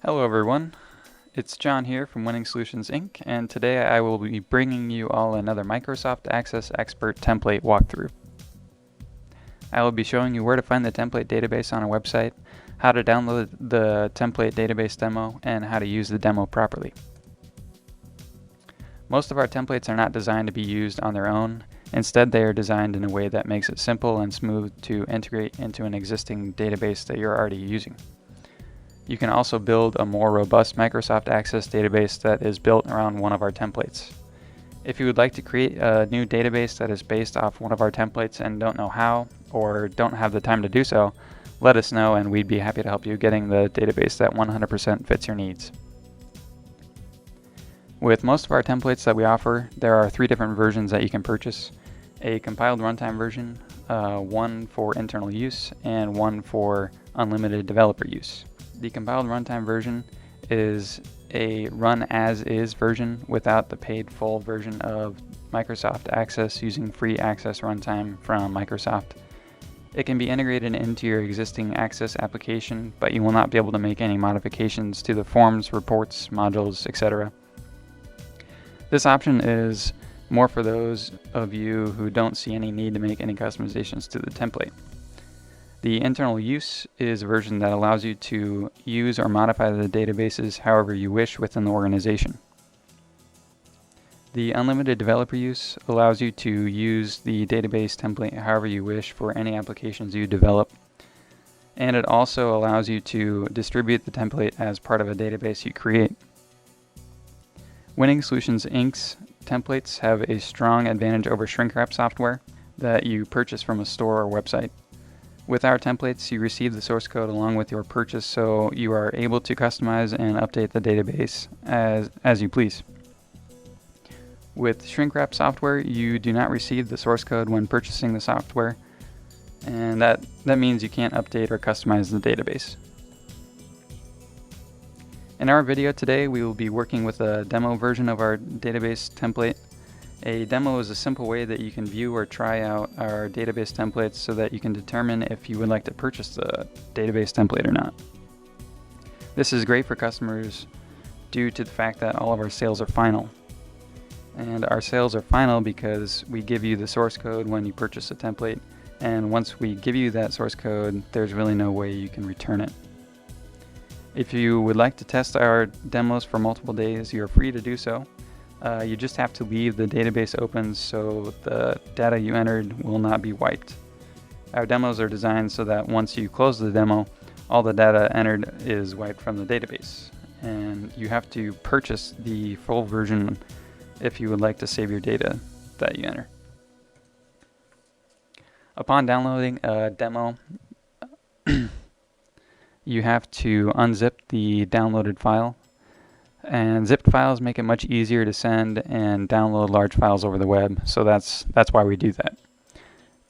Hello everyone, it's John here from Winning Solutions Inc. and today I will be bringing you all another Microsoft Access Expert template walkthrough. I will be showing you where to find the template database on a website, how to download the template database demo, and how to use the demo properly. Most of our templates are not designed to be used on their own. Instead, they are designed in a way that makes it simple and smooth to integrate into an existing database that you're already using. You can also build a more robust Microsoft Access database that is built around one of our templates. If you would like to create a new database that is based off one of our templates and don't know how, or don't have the time to do so, let us know and we'd be happy to help you getting the database that 100% fits your needs. With most of our templates that we offer, there are 3 different versions that you can purchase. A compiled runtime version, one for internal use, and one for unlimited developer use. The compiled runtime version is a run-as-is version without the paid full version of Microsoft Access using free Access runtime from Microsoft. It can be integrated into your existing Access application, but you will not be able to make any modifications to the forms, reports, modules, etc. This option is more for those of you who don't see any need to make any customizations to the template. The internal use is a version that allows you to use or modify the databases however you wish within the organization. The unlimited developer use allows you to use the database template however you wish for any applications you develop. And it also allows you to distribute the template as part of a database you create. Winning Solutions Inc.'s templates have a strong advantage over shrink-wrap software that you purchase from a store or website. With our templates, you receive the source code along with your purchase, so you are able to customize and update the database as you please. With shrink-wrap software, you do not receive the source code when purchasing the software, and that means you can't update or customize the database. In our video today, we will be working with a demo version of our database template. A demo is a simple way that you can view or try out our database templates so that you can determine if you would like to purchase the database template or not. This is great for customers due to the fact that all of our sales are final. And our sales are final because we give you the source code when you purchase a template, and once we give you that source code, there's really no way you can return it. If you would like to test our demos for multiple days, you're free to do so. You just have to leave the database open so the data you entered will not be wiped. Our demos are designed so that once you close the demo, all the data entered is wiped from the database. And you have to purchase the full version if you would like to save your data that you enter. Upon downloading a demo, you have to unzip the downloaded file. And zipped files make it much easier to send and download large files over the web, so that's why we do that.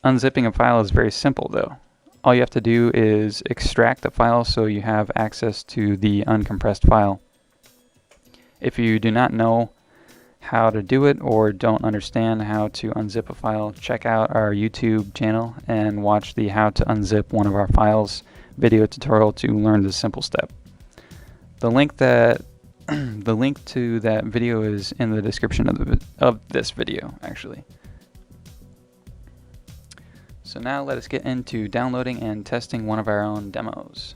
Unzipping a file is very simple though. All you have to do is extract the file so you have access to the uncompressed file. If you do not know how to do it or don't understand how to unzip a file, check out our YouTube channel and watch the How to Unzip One of Our Files video tutorial to learn this simple step. The link to that video is in the description of this video, actually. So now let us get into downloading and testing one of our own demos.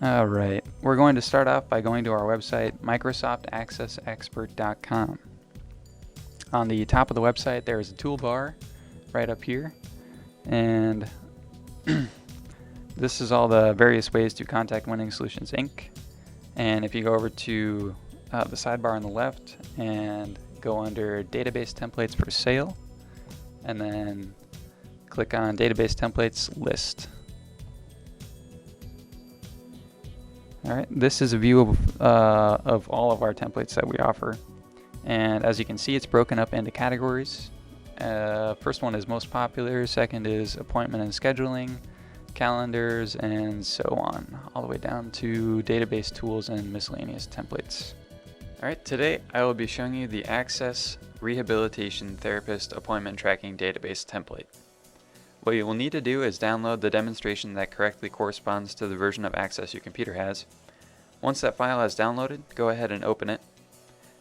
Alright, we're going to start off by going to our website, microsoftaccessexpert.com. On the top of the website there is a toolbar right up here, and this is all the various ways to contact Winning Solutions Inc. And if you go over to the sidebar on the left and go under Database Templates for Sale, and then click on Database Templates List. Alright, this is a view of all of our templates that we offer. And as you can see, it's broken up into categories. First one is most popular, second is appointment and scheduling, calendars, and so on, all the way down to database tools and miscellaneous templates. Alright, today I will be showing you the Access Rehabilitation Therapist Appointment Tracking Database template. What you will need to do is download the demonstration that correctly corresponds to the version of Access your computer has. Once that file is downloaded, go ahead and open it.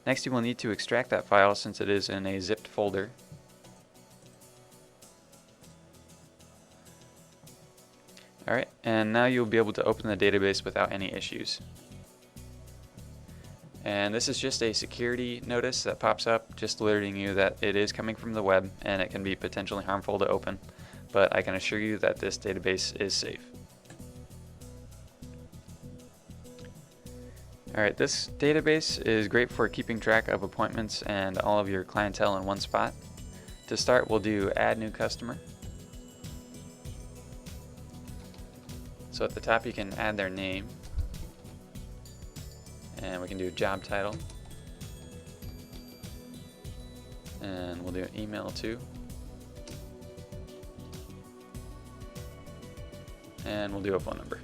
Next, you will need to extract that file since it is in a zipped folder. Alright, and now you'll be able to open the database without any issues. And this is just a security notice that pops up, just alerting you that it is coming from the web and it can be potentially harmful to open. But I can assure you that this database is safe. Alright, this database is great for keeping track of appointments and all of your clientele in one spot. To start, we'll do Add New Customer. So at the top you can add their name, and we can do job title, and we'll do email too, and we'll do a phone number.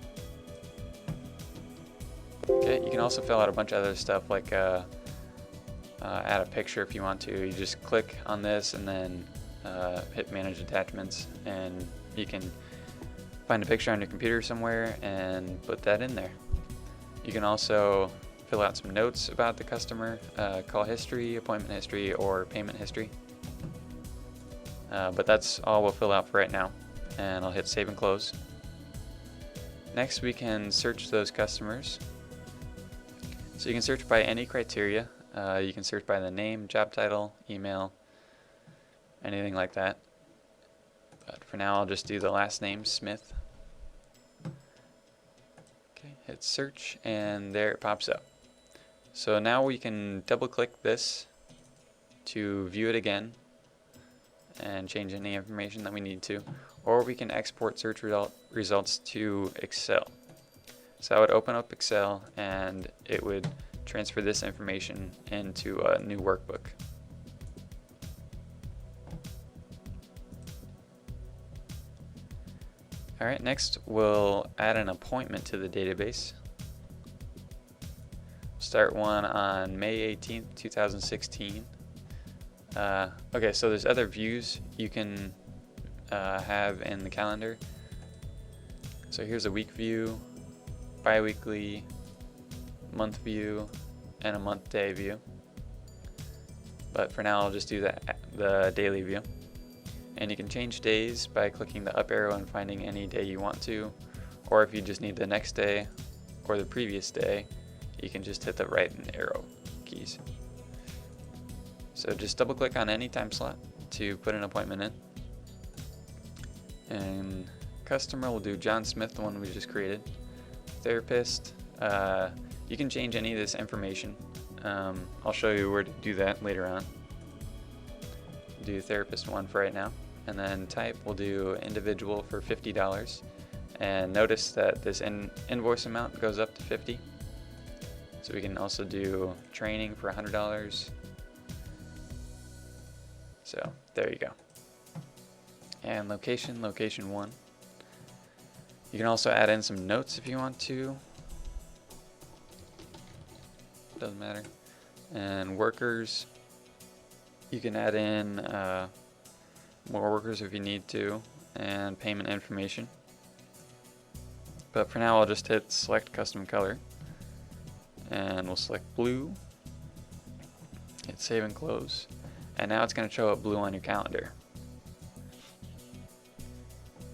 Okay, you can also fill out a bunch of other stuff like add a picture if you want to. You just click on this and then hit manage attachments, and you can find a picture on your computer somewhere and put that in there. You can also fill out some notes about the customer, call history, appointment history, or payment history. But that's all we'll fill out for right now, and I'll hit save and close. Next, we can search those customers. So you can search by any criteria. You can search by the name, job title, email, anything like that. But for now, I'll just do the last name, Smith. Okay, hit search, and there it pops up. So now we can double click this to view it again and change any information that we need to, or we can export search results to Excel. So I would open up Excel and it would transfer this information into a new workbook. Alright, next we'll add an appointment to the database. Start one on May 18th, 2016. Okay, so there's other views you can have in the calendar. So here's a week view, bi-weekly, month view, and a month-day view. But for now, I'll just do the daily view. And you can change days by clicking the up arrow and finding any day you want to, or if you just need the next day or the previous day, you can just hit the right and arrow keys. So just double click on any time slot to put an appointment in. And customer, will do John Smith, the one we just created. Therapist, you can change any of this information. I'll show you where to do that later on. Do therapist 1 for right now. And then type, we'll do individual for $50. And notice that this invoice amount goes up to $50. So we can also do training for $100. So there you go. And location 1. You can also add in some notes if you want to. Doesn't matter. And workers, you can add in more workers if you need to, and payment information. But for now, I'll just hit select custom color, and we'll select blue, hit save and close, and now it's going to show up blue on your calendar.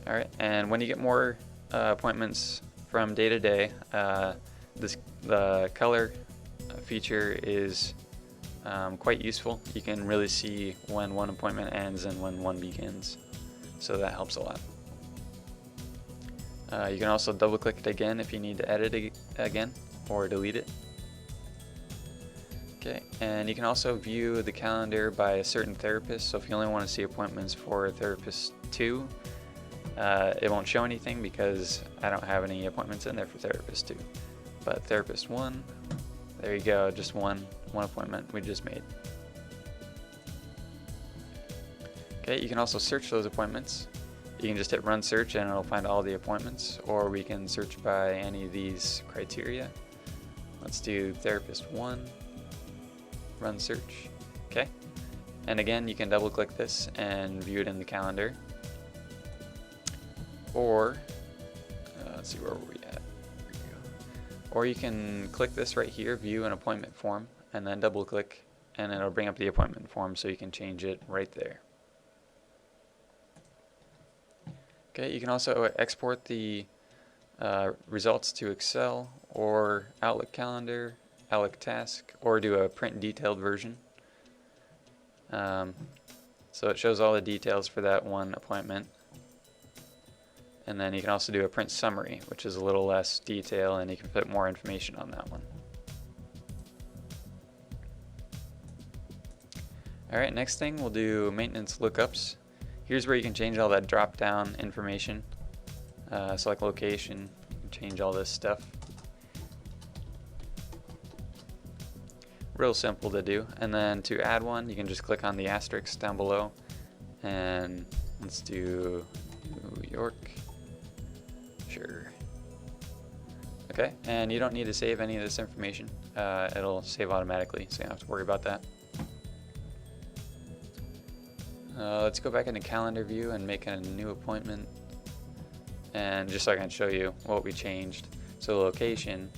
Alright, and when you get more appointments from day to day, the color feature is quite useful. You can really see when one appointment ends and when one begins, so that helps a lot. You can also double click it again if you need to edit it again or delete it. Okay, and you can also view the calendar by a certain therapist, so if you only want to see appointments for therapist 2, it won't show anything because I don't have any appointments in there for therapist 2. But therapist 1, there you go, just one appointment we just made. Okay, you can also search those appointments. You can just hit run search and it'll find all the appointments, or we can search by any of these criteria. Let's do therapist 1, run search. Okay, and again you can double click this and view it in the calendar. or let's see, where were we at? Or you can click this right here, view an appointment form, and then double click and it'll bring up the appointment form so you can change it right there. Okay, you can also export the results to Excel or Outlook Calendar, Outlook Task, or do a print detailed version. So it shows all the details for that one appointment. And then you can also do a print summary, which is a little less detail, and you can put more information on that one. Alright, next thing we'll do maintenance lookups. Here's where you can change all that drop down information. Select location, change all this stuff. Real simple to do. And then to add one, you can just click on the asterisk down below. And let's do New York. Sure. Okay, and you don't need to save any of this information. It'll save automatically, so you don't have to worry about that. Let's go back into calendar view and make a new appointment. And just so I can show you what we changed. So location,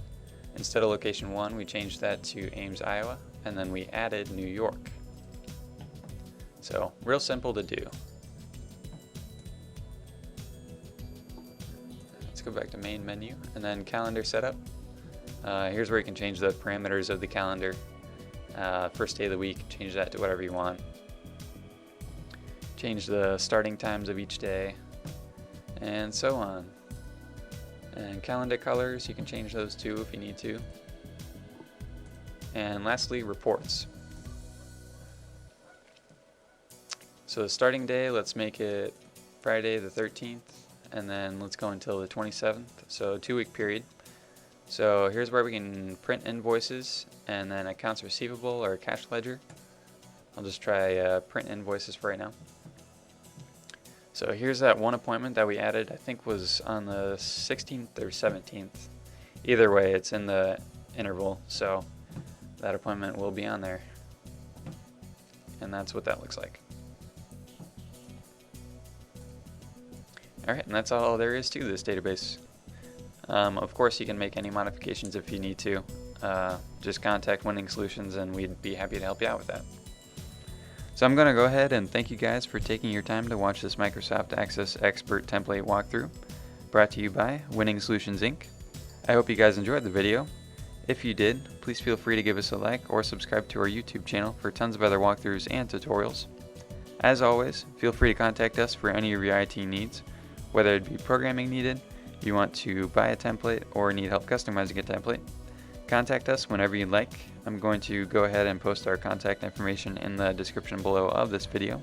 instead of location 1, we changed that to Ames, Iowa, and then we added New York. So real simple to do. Let's go back to main menu and then calendar setup. Here's where you can change the parameters of the calendar. First day of the week, change that to whatever you want. Change the starting times of each day, and so on. And calendar colors, you can change those too if you need to. And lastly, reports. So the starting day, let's make it Friday the 13th, and then let's go until the 27th, so a 2-week period. So here's where we can print invoices and then accounts receivable or cash ledger. I'll just try print invoices for right now. So here's that one appointment that we added, I think was on the 16th or 17th. Either way, it's in the interval, so that appointment will be on there. And that's what that looks like. Alright, and that's all there is to this database. Of course, you can make any modifications if you need to. Just contact Winning Solutions and we'd be happy to help you out with that. So I'm going to go ahead and thank you guys for taking your time to watch this Microsoft Access Expert Template walkthrough, brought to you by Winning Solutions Inc. I hope you guys enjoyed the video. If you did, please feel free to give us a like or subscribe to our YouTube channel for tons of other walkthroughs and tutorials. As always, feel free to contact us for any of your IT needs, whether it be programming needed, you want to buy a template, or need help customizing a template. Contact us whenever you'd like. I'm going to go ahead and post our contact information in the description below of this video.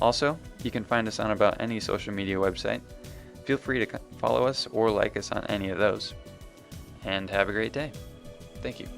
Also, you can find us on about any social media website. Feel free to follow us or like us on any of those. And have a great day. Thank you.